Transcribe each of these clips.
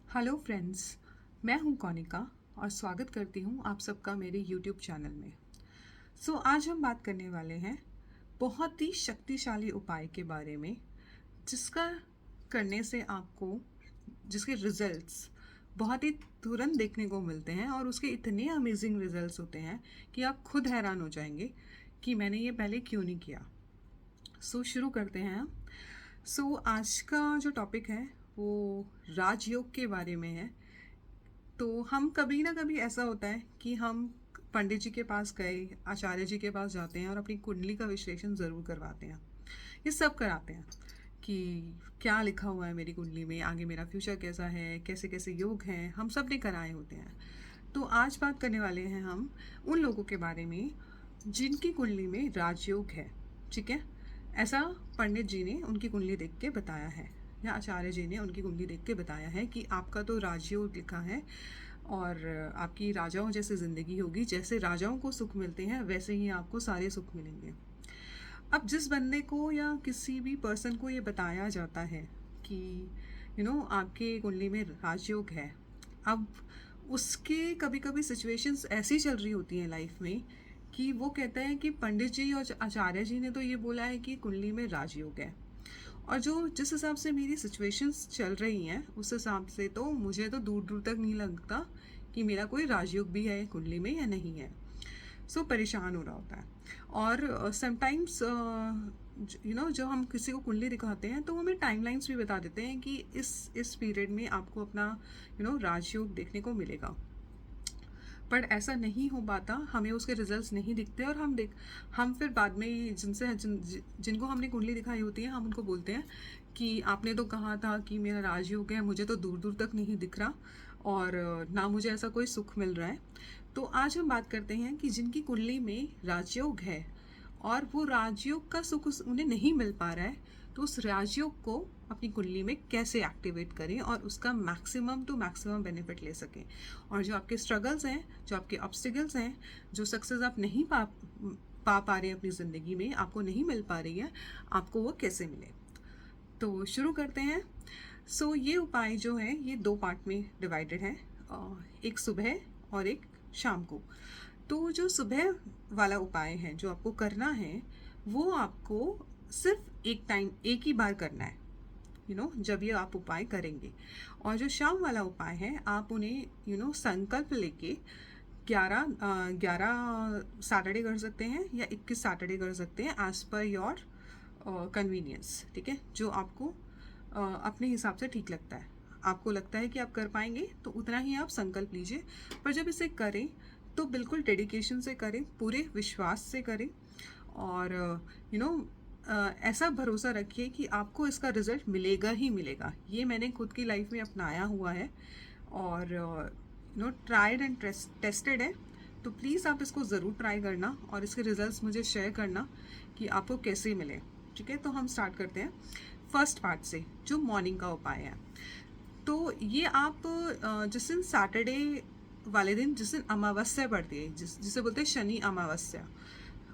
Hello friends, मैं हूं कौनिका और स्वागत करती हूं आप सबका मेरे यूट्यूब चैनल में। आज हम बात करने वाले हैं बहुत ही शक्तिशाली उपाय के बारे में, जिसका करने से आपको जिसके रिजल्ट्स बहुत ही तुरंत देखने को मिलते हैं और उसके इतने अमेजिंग रिजल्ट्स होते हैं कि आप खुद हैरान हो जाएंगे कि मैंने ये पहले क्यों नहीं किया। शुरू करते हैं हम। आज का जो टॉपिक है वो राजयोग के बारे में है। तो हम कभी ना कभी ऐसा होता है कि हम पंडित जी के पास गए, आचार्य जी के पास जाते हैं और अपनी कुंडली का विश्लेषण ज़रूर करवाते हैं। ये सब कराते हैं कि क्या लिखा हुआ है मेरी कुंडली में, आगे मेरा फ्यूचर कैसा है, कैसे कैसे योग हैं, हम सब ने कराए होते हैं। तो आज बात करने वाले हैं हम उन लोगों के बारे में जिनकी कुंडली में राजयोग है। ठीक है, ऐसा पंडित जी ने उनकी कुंडली देख के बताया है या आचार्य जी ने उनकी कुंडली देख के बताया है कि आपका तो राजयोग लिखा है और आपकी राजाओं जैसी ज़िंदगी होगी। जैसे राजाओं को सुख मिलते हैं वैसे ही आपको सारे सुख मिलेंगे। अब जिस बंदे को या किसी भी पर्सन को ये बताया जाता है कि आपके कुंडली में राजयोग है, अब उसके कभी कभी सिचुएशंस ऐसी चल रही होती हैं लाइफ में कि वो कहता है कि पंडित जी और आचार्य जी ने तो ये बोला है कि कुंडली में राजयोग है, और जो जिस हिसाब से मेरी सिचुएशंस चल रही हैं उस हिसाब से तो मुझे तो दूर दूर तक नहीं लगता कि मेरा कोई राजयोग भी है कुंडली में या नहीं है। परेशान हो रहा होता है। और समटाइम्स जो हम किसी को कुंडली दिखाते हैं तो वो हमें टाइमलाइंस भी बता देते हैं कि इस पीरियड में आपको अपना राजयोग देखने को मिलेगा। पर ऐसा नहीं हो पाता, हमें उसके रिजल्ट्स नहीं दिखते और हम फिर बाद में जिनको हमने कुंडली दिखाई होती है हम उनको बोलते हैं कि आपने तो कहा था कि मेरा राजयोग है, मुझे तो दूर दूर तक नहीं दिख रहा और ना मुझे ऐसा कोई सुख मिल रहा है। तो आज हम बात करते हैं कि जिनकी कुंडली में राजयोग है और वो राजयोग का सुख उन्हें नहीं मिल पा रहा है, तो उस राजयोग को अपनी कुंडली में कैसे एक्टिवेट करें और उसका मैक्सिमम टू मैक्सिमम बेनिफिट ले सकें। और जो आपके स्ट्रगल्स हैं, जो आपके ऑब्स्टिकल्स हैं, जो सक्सेस आप नहीं पा रहे हैं अपनी ज़िंदगी में, आपको नहीं मिल पा रही है, आपको वो कैसे मिले। तो शुरू करते हैं। ये उपाय जो है ये 2 पार्ट में डिवाइडेड है, एक सुबह और एक शाम को। तो जो सुबह वाला उपाय है जो आपको करना है वो आपको सिर्फ एक ही बार करना है, जब ये आप उपाय करेंगे। और जो शाम वाला उपाय है आप उन्हें संकल्प लेके 11 सैटरडे कर सकते हैं या 21 सैटरडे कर सकते हैं, एज पर योर कन्वीनियंस। ठीक है, जो आपको अपने हिसाब से ठीक लगता है। आपको लगता है कि आप कर पाएंगे तो उतना ही आप संकल्प लीजिए, पर जब इसे करें तो बिल्कुल डेडिकेशन से करें, पूरे विश्वास से करें और ऐसा भरोसा रखिए कि आपको इसका रिज़ल्ट मिलेगा ही मिलेगा। ये मैंने खुद की लाइफ में अपनाया हुआ है और ट्राइड एंड टेस्टेड है। तो प्लीज़ आप इसको ज़रूर ट्राई करना और इसके रिज़ल्ट्स मुझे शेयर करना कि आपको कैसे मिले। ठीक है, तो हम स्टार्ट करते हैं फर्स्ट पार्ट से, जो मॉर्निंग का उपाय है। तो ये आप जिस दिन सैटरडे वाले दिन, जिस दिन अमावस्या पड़ती है, जिसे बोलते हैं शनि अमावस्या,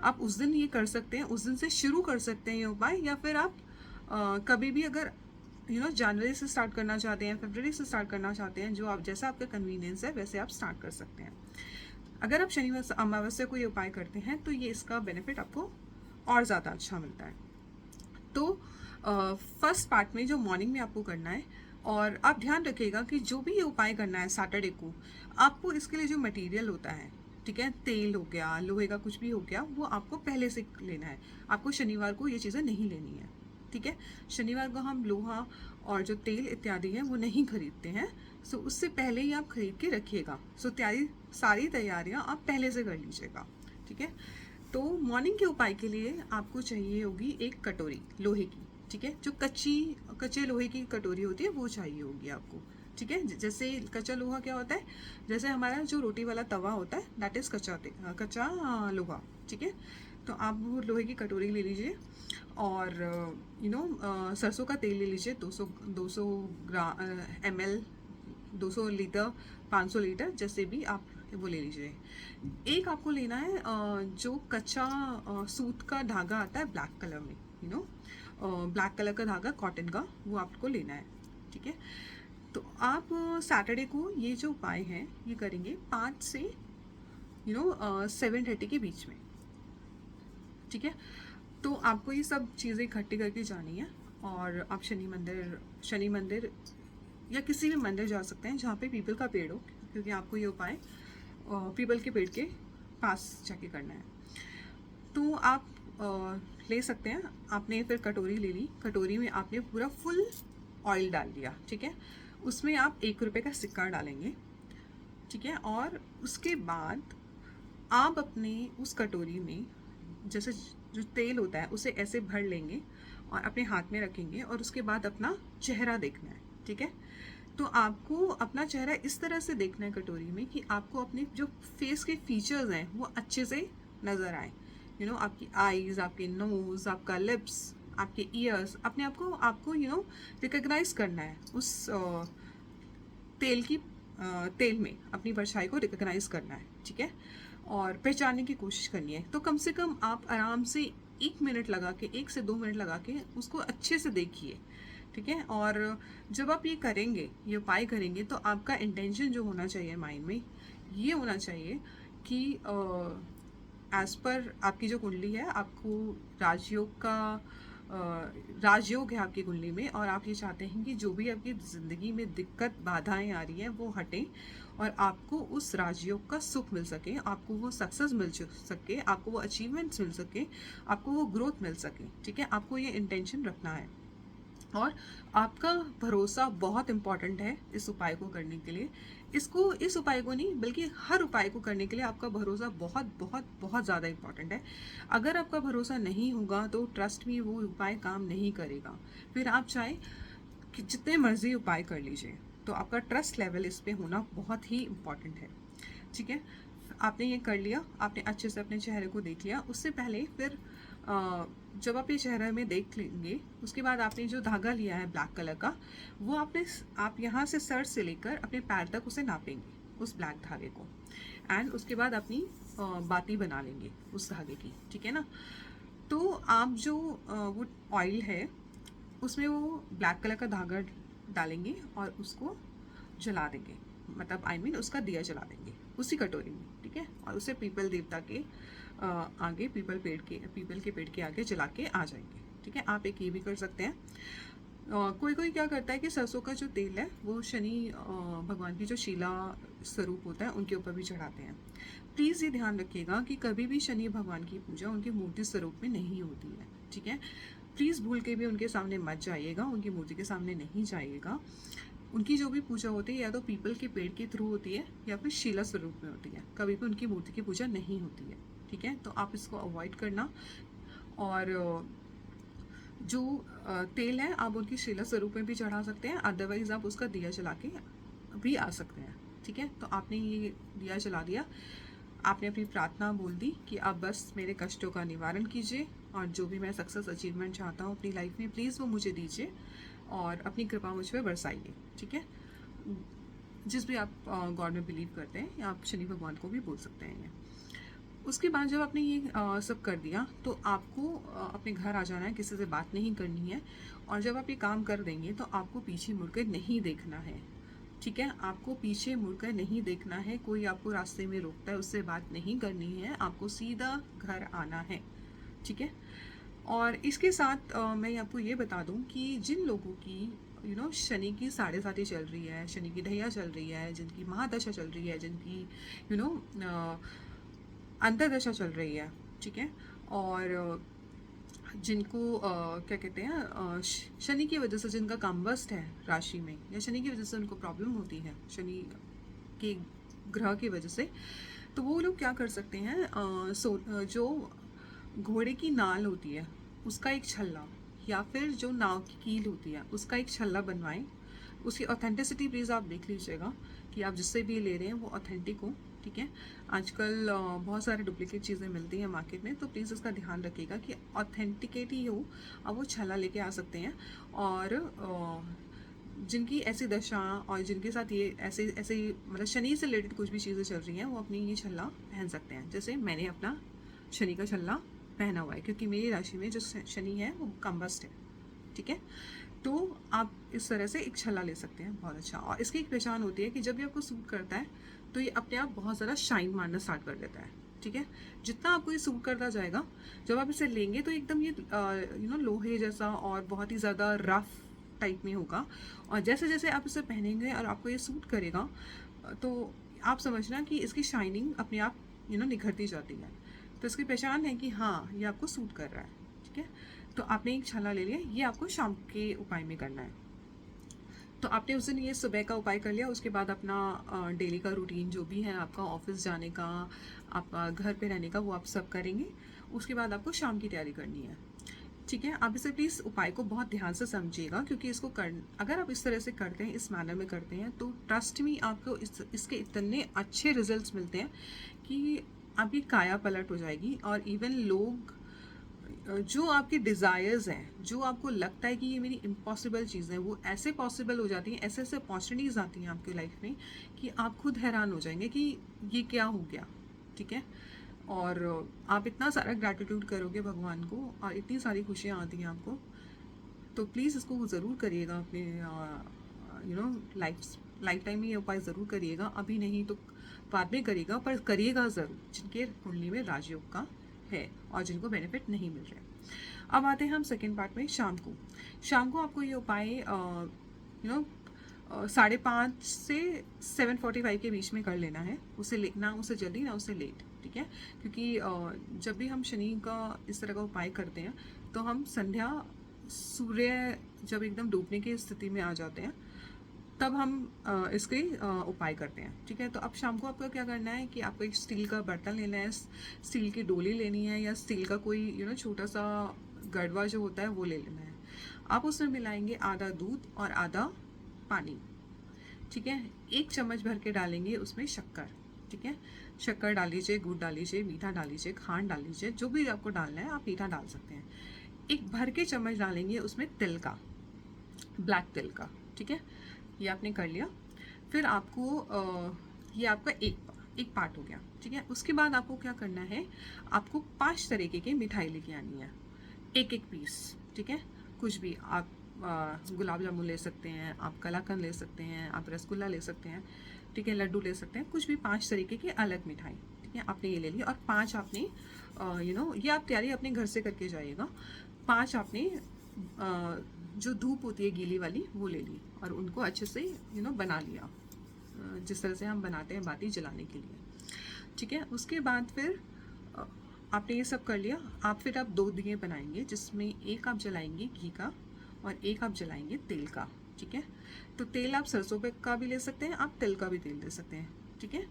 आप उस दिन ये कर सकते हैं। उस दिन से शुरू कर सकते हैं ये उपाय, या फिर आप कभी भी अगर जनवरी से स्टार्ट करना चाहते हैं, फरवरी से स्टार्ट करना चाहते हैं, जो आप जैसा आपका कन्वीनियंस है वैसे आप स्टार्ट कर सकते हैं। अगर आप शनिवार अमावस्या को ये उपाय करते हैं तो ये इसका बेनिफिट आपको और ज़्यादा अच्छा मिलता है। तो फर्स्ट पार्ट में जो मॉर्निंग में आपको करना है, और आप ध्यान रखिएगा कि जो भी ये उपाय करना है सैटरडे को, आपको इसके लिए जो मटेरियल होता है, ठीक है, तेल हो गया, लोहे का कुछ भी हो गया, वो आपको पहले से लेना है। आपको शनिवार को ये चीज़ें नहीं लेनी है। ठीक है, शनिवार को हम लोहा और जो तेल इत्यादि है वो नहीं खरीदते हैं। उससे पहले ही आप खरीद के रखिएगा। सारी तैयारियां आप पहले से कर लीजिएगा। ठीक है, तो मॉर्निंग के उपाय के लिए आपको चाहिए होगी एक कटोरी लोहे की। ठीक है, जो कच्चे लोहे की कटोरी होती है वो चाहिए होगी आपको। ठीक है, जैसे कच्चा लोहा क्या होता है, जैसे हमारा जो रोटी वाला तवा होता है, दैट इज़ कच्चा लोहा। ठीक है, तो आप वो लोहे की कटोरी ले लीजिए और सरसों का तेल ले लीजिए 200 ml, 200 लीटर, 500 लीटर, जैसे भी आप वो ले लीजिए। एक आपको लेना है जो कच्चा सूत का धागा आता है ब्लैक कलर में, ब्लैक कलर का धागा कॉटन का, वो आपको लेना है। ठीक है, तो आप सैटरडे को ये जो उपाय है ये करेंगे 5 से 7:30 के बीच में, ठीक है। तो आपको ये सब चीज़ें इकट्ठी करके जानी है, और आप शनि मंदिर या किसी भी मंदिर जा सकते हैं जहाँ पे पीपल का पेड़ हो, क्योंकि आपको ये उपाय पीपल के पेड़ के पास जाके करना है। तो आप ले सकते हैं। आपने फिर कटोरी ले ली, कटोरी में आपने पूरा फुल ऑयल डाल दिया, ठीक है। उसमें आप 1 रुपये का सिक्का डालेंगे, ठीक है। और उसके बाद आप अपने उस कटोरी में जैसे जो तेल होता है उसे ऐसे भर लेंगे और अपने हाथ में रखेंगे, और उसके बाद अपना चेहरा देखना है, ठीक है। तो आपको अपना चेहरा इस तरह से देखना है कटोरी में कि आपको अपने जो फेस के फीचर्स हैं वो अच्छे से नज़र आए। आपकी आईज, आपके नोज़, आपका लिप्स, आपके ईयर्स, अपने आप को आपको रिकग्नाइज करना है उस तेल में अपनी परछाई को रिकग्नाइज करना है, ठीक है। और पहचानने की कोशिश करनी है। तो कम से कम आप आराम से 1 मिनट लगा के, 1 से 2 मिनट लगा के उसको अच्छे से देखिए, ठीक है। और जब आप ये करेंगे, ये उपाय करेंगे, तो आपका इंटेंशन जो होना चाहिए माइंड में ये होना चाहिए कि एज पर आपकी जो कुंडली है, आपको राजयोग है आपकी कुंडली में, और आप ये चाहते हैं कि जो भी आपकी ज़िंदगी में दिक्कत बाधाएं आ रही हैं वो हटें, और आपको उस राजयोग का सुख मिल सके, आपको वो सक्सेस मिल सके, आपको वो अचीवमेंट्स मिल सके, आपको वो ग्रोथ मिल सके, ठीक है। आपको ये इंटेंशन रखना है, और आपका भरोसा बहुत इम्पॉर्टेंट है इस उपाय को करने के लिए। इस उपाय को नहीं, बल्कि हर उपाय को करने के लिए आपका भरोसा बहुत बहुत बहुत ज़्यादा इम्पॉर्टेंट है। अगर आपका भरोसा नहीं होगा तो ट्रस्ट में वो उपाय काम नहीं करेगा। फिर आप चाहे कि जितने मर्जी उपाय कर लीजिए, तो आपका ट्रस्ट लेवल इस पे होना बहुत ही इम्पॉर्टेंट है, ठीक है। आपने ये कर लिया, आपने अच्छे से अपने चेहरे को देख लिया। उससे पहले फिर जब आप ये चेहरे में देख लेंगे, उसके बाद आपने जो धागा लिया है ब्लैक कलर का, वो आप यहाँ से सर से लेकर अपने पैर तक उसे नापेंगे, उस ब्लैक धागे को। एंड उसके बाद अपनी बाती बना लेंगे उस धागे की, ठीक है ना। तो आप जो वो ऑयल है उसमें वो ब्लैक कलर का धागा डालेंगे और उसको जला देंगे, मतलब उसका दिया जला देंगे उसी कटोरी में, ठीक है। और उसे पीपल देवता के आगे, पीपल के पेड़ के आगे जला के आ जाएंगे, ठीक है। आप एक ये भी कर सकते हैं। कोई क्या करता है कि सरसों का जो तेल है वो शनि भगवान की जो शीला स्वरूप होता है उनके ऊपर भी चढ़ाते हैं। प्लीज़ ये ध्यान रखिएगा कि कभी भी शनि भगवान की पूजा उनकी मूर्ति स्वरूप में नहीं होती है, ठीक है। प्लीज़ भूल के भी उनके सामने मत जाइएगा, उनकी मूर्ति के सामने नहीं जाइएगा। उनकी जो भी पूजा होती है या तो पीपल के पेड़ के थ्रू होती है या फिर शीला स्वरूप में होती है, कभी भी उनकी मूर्ति की पूजा नहीं होती है, ठीक है। तो आप इसको अवॉइड करना। और जो तेल है आप उनकी शीला स्वरूप में भी चढ़ा सकते हैं, अदरवाइज आप उसका दिया जला के भी आ सकते हैं, ठीक है। तो आपने ये दिया जला दिया, आपने अपनी प्रार्थना बोल दी कि आप बस मेरे कष्टों का निवारण कीजिए, और जो भी मैं सक्सेस अचीवमेंट चाहता हूँ अपनी लाइफ में प्लीज़ वो मुझे दीजिए, और अपनी कृपा मुझ पर बरसाइए, ठीक है। जिस भी आप गॉड में बिलीव करते हैं, या आप शनि भगवान को भी बोल सकते हैं ये। उसके बाद जब आपने ये सब कर दिया, तो आपको अपने घर आ जाना है, किसी से बात नहीं करनी है। और जब आप ये काम कर देंगे तो आपको पीछे मुड़कर नहीं देखना है, ठीक है। आपको पीछे मुड़कर नहीं देखना है, कोई आपको रास्ते में रोकता है उससे बात नहीं करनी है, आपको सीधा घर आना है, ठीक है। और इसके साथ मैं आपको ये बता दूं कि जिन लोगों की शनि की 7.5 चल रही है, शनि की ढैया चल रही है, जिनकी महादशा चल रही है, जिनकी अंतर्दशा चल रही है, ठीक है। और जिनको क्या कहते हैं, शनि की वजह से जिनका कामबस्ट है राशि में, या शनि की वजह से उनको प्रॉब्लम होती है, शनि के ग्रह की वजह से, तो वो लोग क्या कर सकते हैं, जो घोड़े की नाल होती है उसका एक छल्ला, या फिर जो नाव की कील होती है उसका एक छल्ला बनवाएं। उसकी ऑथेंटिसिटी प्लीज़ आप देख लीजिएगा कि आप जिससे भी ले रहे हैं वो ऑथेंटिक हो, ठीक है। आजकल बहुत सारे डुप्लीकेट चीज़ें मिलती हैं मार्केट में, तो प्लीज़ इसका ध्यान रखिएगा कि ऑथेंटिकेट ही हो, अब वो छल्ला लेके आ सकते हैं। और जिनकी ऐसी दशा और जिनके साथ ये ऐसे ऐसे मतलब शनि से रिलेटेड कुछ भी चीज़ें चल रही हैं, वो अपनी ये छल्ला पहन सकते हैं। जैसे मैंने अपना शनि का छल्ला पहना हुआ है, क्योंकि मेरी राशि में जो शनि है वो कम्बस्ट है, ठीक है। तो आप इस तरह से एक छल्ला ले सकते हैं, बहुत अच्छा। और इसकी एक पहचान होती है कि जब ये आपको सूट करता है तो ये अपने आप बहुत ज़्यादा शाइन मारना स्टार्ट कर देता है, ठीक है। जितना आपको ये सूट करता जाएगा, जब आप इसे लेंगे तो एकदम ये लोहे जैसा और बहुत ही ज़्यादा रफ टाइप में होगा। और जैसे जैसे आप इसे पहनेंगे और आपको ये सूट करेगा, तो आप समझना कि इसकी शाइनिंग अपने आप निखरती जाती है। तो इसकी पहचान है कि हाँ, ये आपको सूट कर रहा है, ठीक है। तो आपने एक छाला ले लिया, ये आपको शाम के उपाय में करना है। तो आपने उस दिन ये सुबह का उपाय कर लिया, उसके बाद अपना डेली का रूटीन जो भी है आपका, ऑफिस जाने का, आपका घर पे रहने का, वो आप सब करेंगे। उसके बाद आपको शाम की तैयारी करनी है, ठीक है। आप इसे प्लीज़ उपाय को बहुत ध्यान से समझिएगा, क्योंकि इसको अगर आप इस तरह से करते हैं, इस मैनर में करते हैं, तो ट्रस्ट मी आपको इसके इतने अच्छे रिजल्ट्स मिलते हैं कि आपकी काया पलट हो जाएगी। और इवन लोग जो आपके डिज़ायर्स हैं, जो आपको लगता है कि ये मेरी इम्पॉसिबल चीज़ है, वो ऐसे पॉसिबल हो जाती हैं, ऐसे ऐसे अपॉर्चुनिटीज़ आती हैं आपकी लाइफ में कि आप खुद हैरान हो जाएंगे कि ये क्या हो गया, ठीक है। और आप इतना सारा ग्रैटिट्यूड करोगे भगवान को और इतनी सारी खुशियाँ आती हैं आपको। तो प्लीज़ इसको ज़रूर करिएगा अपने लाइफ टाइम में ये उपाय ज़रूर करिएगा। अभी नहीं तो बाद में करिएगा, पर करिएगा ज़रूर जिनके कुंडली में राजयोग का है और जिनको बेनिफिट नहीं मिल रहे। अब आते हैं हम सेकेंड पार्ट में, शाम को आपको ये उपाय 5:30 से 7:45 के बीच में कर लेना है। ना उसे जल्दी ना उसे लेट, ठीक है। क्योंकि जब भी हम शनि का इस तरह का उपाय करते हैं तो हम संध्या, सूर्य जब एकदम डूबने की स्थिति में आ जाते हैं, तब हम इसके उपाय करते हैं, ठीक है। तो अब शाम को आपको क्या करना है कि आपको एक स्टील का बर्तन लेना है, स्टील की डोली लेनी है, या स्टील का कोई छोटा सा गड़वा जो होता है वो ले लेना है। आप उसमें मिलाएंगे आधा दूध और आधा पानी, ठीक है। 1 चम्मच भर के डालेंगे उसमें शक्कर, ठीक है। शक्कर डाल लीजिए, गुड़ डाल लीजिए, मीठा डाल लीजिए, खांड डाल लीजिए, जो भी आपको डालना है आप मीठा डाल सकते हैं। 1 भर के चम्मच डालेंगे उसमें तिल का, ब्लैक तिल का, ठीक है। ये आपने कर लिया। फिर आपको ये आपका एक पार्ट हो गया, ठीक है। उसके बाद आपको क्या करना है, आपको 5 तरीके की मिठाई लेके आनी है, एक पीस, ठीक है। कुछ भी आप गुलाब जामुन ले सकते हैं, आप कलाकंद ले सकते हैं, आप रसगुल्ला ले सकते हैं, ठीक है, लड्डू ले सकते हैं, कुछ भी 5 तरीके की अलग मिठाई, ठीक है। आपने ये ले लिया और 5 आपने ये आप तैयारी अपने घर से करके जाइएगा। 5 आपने जो धूप होती है गीली वाली वो ले ली और उनको अच्छे से बना लिया, जिस तरह से हम बनाते हैं बाती जलाने के लिए, ठीक है। उसके बाद फिर आपने ये सब कर लिया। फिर आप 2 दिए बनाएंगे, जिसमें एक आप जलाएंगे घी का और एक आप जलाएंगे तेल का, ठीक है। तो तेल आप सरसों पे का भी ले सकते हैं, आप तिल का भी तेल ले सकते हैं, ठीक है।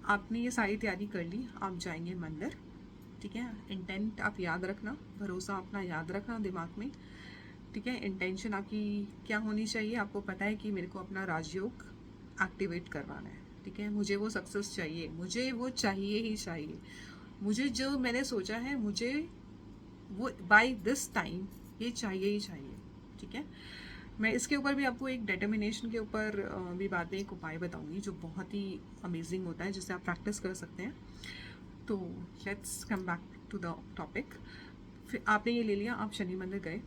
आपने ये सारी तैयारी कर ली, आप जाएंगे मंदिर, ठीक है। इंटेंट आप याद रखना, भरोसा अपना याद रखना दिमाग में, ठीक है। इंटेंशन आपकी क्या होनी चाहिए, आपको पता है कि मेरे को अपना राजयोग एक्टिवेट करवाना है, ठीक है। मुझे वो सक्सेस चाहिए, मुझे वो चाहिए ही चाहिए, मुझे जो मैंने सोचा है मुझे वो बाय दिस टाइम ये चाहिए ही चाहिए, ठीक है। मैं इसके ऊपर भी आपको एक डिटर्मिनेशन के ऊपर भी बाद में एक उपाय बताऊंगी जो बहुत ही अमेजिंग होता है, जिससे आप प्रैक्टिस कर सकते हैं। तो let's come back to the topic. फिर आपने ये ले लिया, आप शनि मंदिर गए,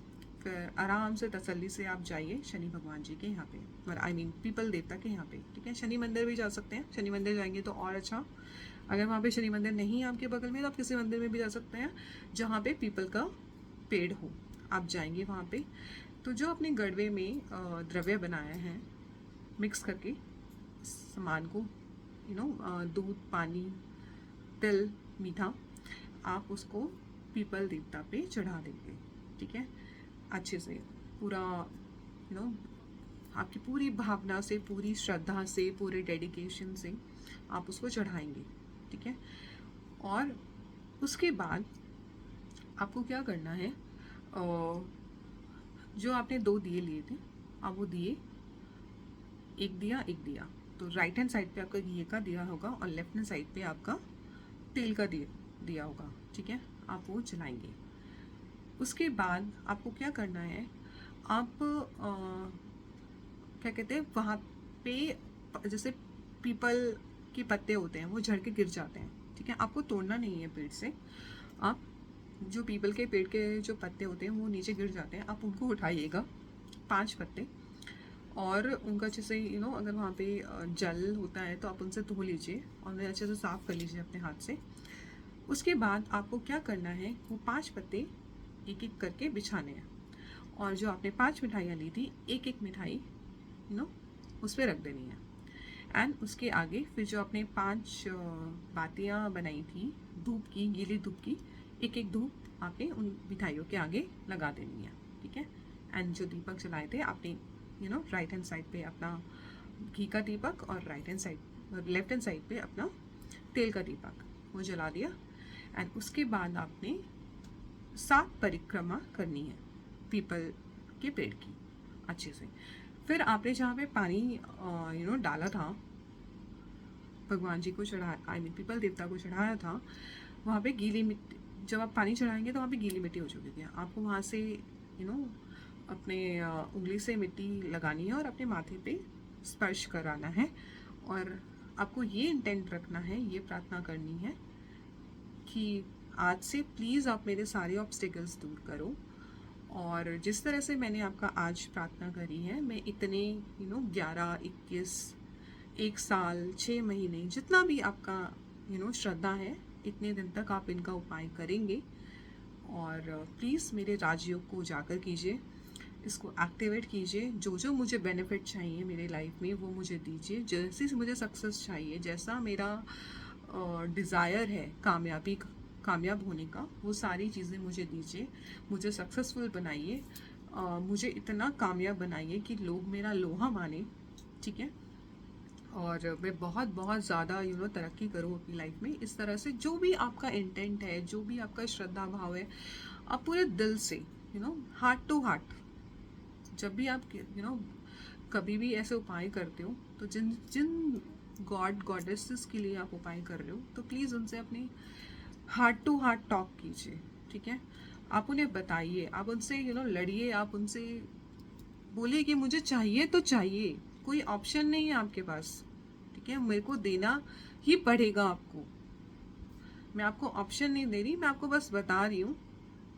फिर आराम से तसल्ली से आप जाइए शनि भगवान जी के यहाँ पे, आई मीन पीपल देवता के यहाँ पे, ठीक है। शनि मंदिर भी जा सकते हैं, शनि मंदिर जाएंगे तो और अच्छा। अगर वहाँ पे शनि मंदिर नहीं है आपके बगल में तो आप किसी मंदिर में भी जा सकते हैं जहाँ पे पीपल का पेड़ हो, आप जाएंगे वहाँ पे। तो जो अपने गड़वे में द्रव्य बनाया है मिक्स करके सामान को, दूध, पानी, तिल, मीठा, आप उसको पीपल देवता पे चढ़ा देंगे, ठीक है। अच्छे से पूरा आपकी पूरी भावना से, पूरी श्रद्धा से, पूरे डेडिकेशन से आप उसको चढ़ाएंगे, ठीक है। और उसके बाद आपको क्या करना है, जो आपने 2 दिए लिए थे, आप वो दिए, एक दिया, तो राइट हैंड साइड पे आपका घी का दिया होगा और लेफ्ट हैंड साइड पे आपका तेल का दिया होगा, ठीक है। आप वो जलाएंगे। उसके बाद आपको क्या करना है, आप क्या कहते हैं, वहाँ पे जैसे पीपल के पत्ते होते हैं वो झड़ के गिर जाते हैं, ठीक है। आपको तोड़ना नहीं है पेड़ से, आप जो पीपल के पेड़ के जो पत्ते होते हैं वो नीचे गिर जाते हैं, आप उनको उठाइएगा 5 पत्ते, और उनका अच्छे से अगर वहाँ पे जल होता है तो आप उनसे धो लीजिए और उन्हें अच्छे से साफ़ कर लीजिए अपने हाथ से। उसके बाद आपको क्या करना है, वो 5 पत्ते एक एक करके बिछाने हैं, और जो आपने 5 मिठाइयाँ ली थी, एक एक मिठाई उस पर रख देनी है। एंड उसके आगे फिर जो आपने 5 बातियाँ बनाई थी धूप की, गीली धूप की, एक एक धूप आपने उन मिठाइयों के आगे लगा देनी है, ठीक है। एंड जो दीपक जलाए थे आपने राइट हैंड साइड पे अपना घी का दीपक, और right hand side left hand side पे अपना तेल का दीपक वो जला दिया। एंड उसके बाद आपने 7 परिक्रमा करनी है पीपल के पेड़ की अच्छे से। फिर आपने जहाँ पे पानी डाला था, भगवान जी को चढ़ा, पीपल देवता को चढ़ाया था, वहाँ पे गीली मिट्टी, जब आप पानी चढ़ाएंगे तो वहाँ पे गीली मिट्टी हो चुकी है। आपको वहाँ से अपने उंगली से मिट्टी लगानी है और अपने माथे पे स्पर्श कराना है, और आपको ये इंटेंट रखना है, ये प्रार्थना करनी है कि आज से प्लीज़ आप मेरे सारे ऑब्स्टिकल्स दूर करो। और जिस तरह से मैंने आपका आज प्रार्थना करी है, मैं इतने 11, 21, 1 साल, 6 महीने, जितना भी आपका श्रद्धा है, इतने दिन तक आप इनका उपाय करेंगे। और प्लीज़ मेरे राजयोग को उजागर कीजिए, इसको एक्टिवेट कीजिए। जो जो मुझे बेनिफिट चाहिए मेरे लाइफ में वो मुझे दीजिए, जैसी मुझे सक्सेस चाहिए, जैसा मेरा डिज़ायर है कामयाब होने का, वो सारी चीज़ें मुझे दीजिए। मुझे सक्सेसफुल बनाइए, मुझे इतना कामयाब बनाइए कि लोग मेरा लोहा माने, ठीक है। और मैं बहुत बहुत ज़्यादा तरक्की करूँ अपनी लाइफ में। इस तरह से जो भी आपका इंटेंट है, जो भी आपका श्रद्धा भाव है, आप पूरे दिल से हार्ट टू हार्ट, जब भी आप कभी भी ऐसे उपाय करते हो, तो जिन जिन गॉडेसेस के लिए आप उपाय कर रहे हो, तो प्लीज़ उनसे अपने हार्ट टू हार्ट टॉक कीजिए, ठीक है। आप उन्हें बताइए, आप उनसे लड़िए, आप उनसे बोलिए कि मुझे चाहिए तो चाहिए, कोई ऑप्शन नहीं है आपके पास, ठीक है। मेरे को देना ही पड़ेगा आपको, मैं आपको ऑप्शन नहीं दे रही, मैं आपको बस बता रही हूँ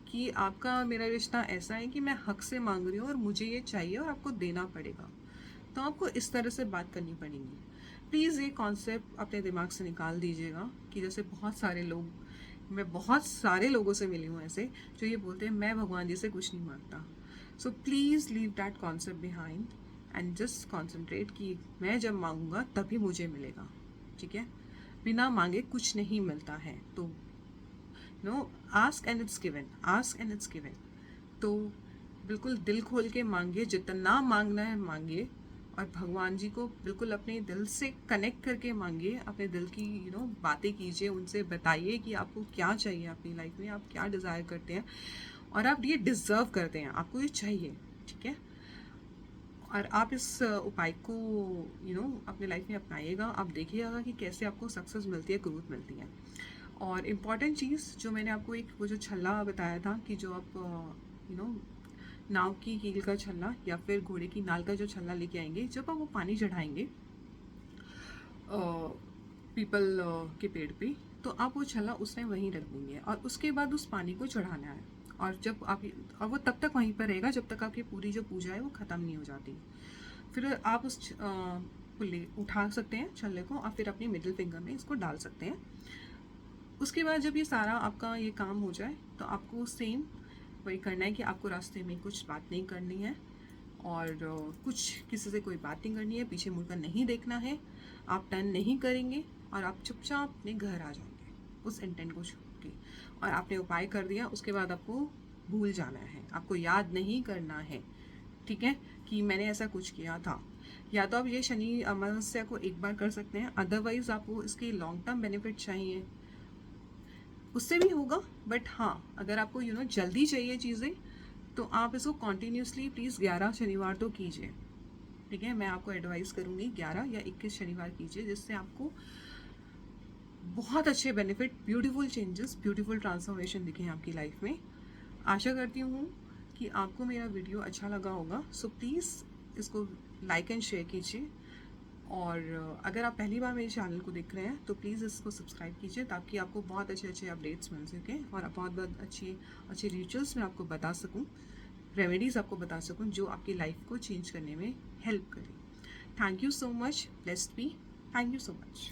कि आपका मेरा रिश्ता ऐसा है कि मैं हक से मांग रही हूँ और मुझे ये चाहिए और आपको देना पड़ेगा। तो आपको इस तरह से बात करनी पड़ेगी। प्लीज़ ये कॉन्सेप्ट अपने दिमाग से निकाल दीजिएगा कि जैसे मैं बहुत सारे लोगों से मिली हूँ ऐसे जो ये बोलते हैं मैं भगवान जी से कुछ नहीं मांगता। So please leave that concept behind and just concentrate कि मैं जब मांगूंगा तभी मुझे मिलेगा, ठीक है। बिना मांगे कुछ नहीं मिलता है। तो ask and it's given, ask and it's given. तो बिल्कुल दिल खोल के मांगिए, जितना मांगना है मांगिए, और भगवान जी को बिल्कुल अपने दिल से कनेक्ट करके मांगिए, अपने दिल की बातें कीजिए, उनसे बताइए कि आपको क्या चाहिए अपनी लाइफ में, आप क्या डिज़ायर करते हैं, और आप ये डिज़र्व करते हैं, आपको ये चाहिए, ठीक है। और आप इस उपाय को अपने लाइफ में अपनाइएगा, आप देखिएगा कि कैसे आपको सक्सेस मिलती है, ग्रोथ मिलती है। और इम्पॉर्टेंट चीज़ जो मैंने आपको एक वो जो छल्ला बताया था कि जो आप नाव की कील का छल्ला या फिर घोड़े की नाल का जो छल्ला लेके आएंगे, जब आप वो पानी चढ़ाएंगे पीपल के पेड़ पे, तो आप वो छल्ला उसमें वहीं रख देंगे और उसके बाद उस पानी को चढ़ाना है। और जब आप और वो तब तक वहीं पर रहेगा जब तक आपकी पूरी जो पूजा है वो ख़त्म नहीं हो जाती। फिर आप उस को उठा सकते हैं छल्ले को, और फिर अपनी मिडिल फिंगर में इसको डाल सकते हैं। उसके बाद जब ये सारा आपका ये काम हो जाए, तो आपको सेम वही करना है कि आपको रास्ते में कुछ बात नहीं करनी है, और कुछ किसी से कोई बात नहीं करनी है, पीछे मुड़कर नहीं देखना है, आप टर्न नहीं करेंगे, और आप चुपचाप अपने घर आ जाएंगे उस इंटेंट को छोड़ के। और आपने उपाय कर दिया, उसके बाद आपको भूल जाना है, आपको याद नहीं करना है, ठीक है, कि मैंने ऐसा कुछ किया था। या तो आप ये शनि अमावस्या को एक बार कर सकते हैं, अदरवाइज आपको इसकी लॉन्ग टर्म बेनिफिट चाहिए उससे भी होगा। बट हाँ, अगर आपको जल्दी चाहिए चीज़ें, तो आप इसको कॉन्टीन्यूसली प्लीज़ 11 शनिवार तो कीजिए, ठीक है। मैं आपको एडवाइस करूँगी 11 या 21 शनिवार कीजिए, जिससे आपको बहुत अच्छे benefit, beautiful changes, beautiful transformation दिखें आपकी लाइफ में। आशा करती हूँ कि आपको मेरा वीडियो अच्छा लगा होगा। सो प्लीज़ इसको लाइक एंड शेयर कीजिए, और अगर आप पहली बार मेरे चैनल को देख रहे हैं तो प्लीज़ इसको सब्सक्राइब कीजिए, ताकि आपको बहुत अच्छे अच्छे अपडेट्स मिल सकें और बहुत बहुत अच्छे अच्छे रिचुअल्स मैं आपको बता सकूं। रेमेडीज़ आपको बता सकूं जो आपकी लाइफ को चेंज करने में हेल्प करें। Thank you so much. Blessed be. Thank you so much.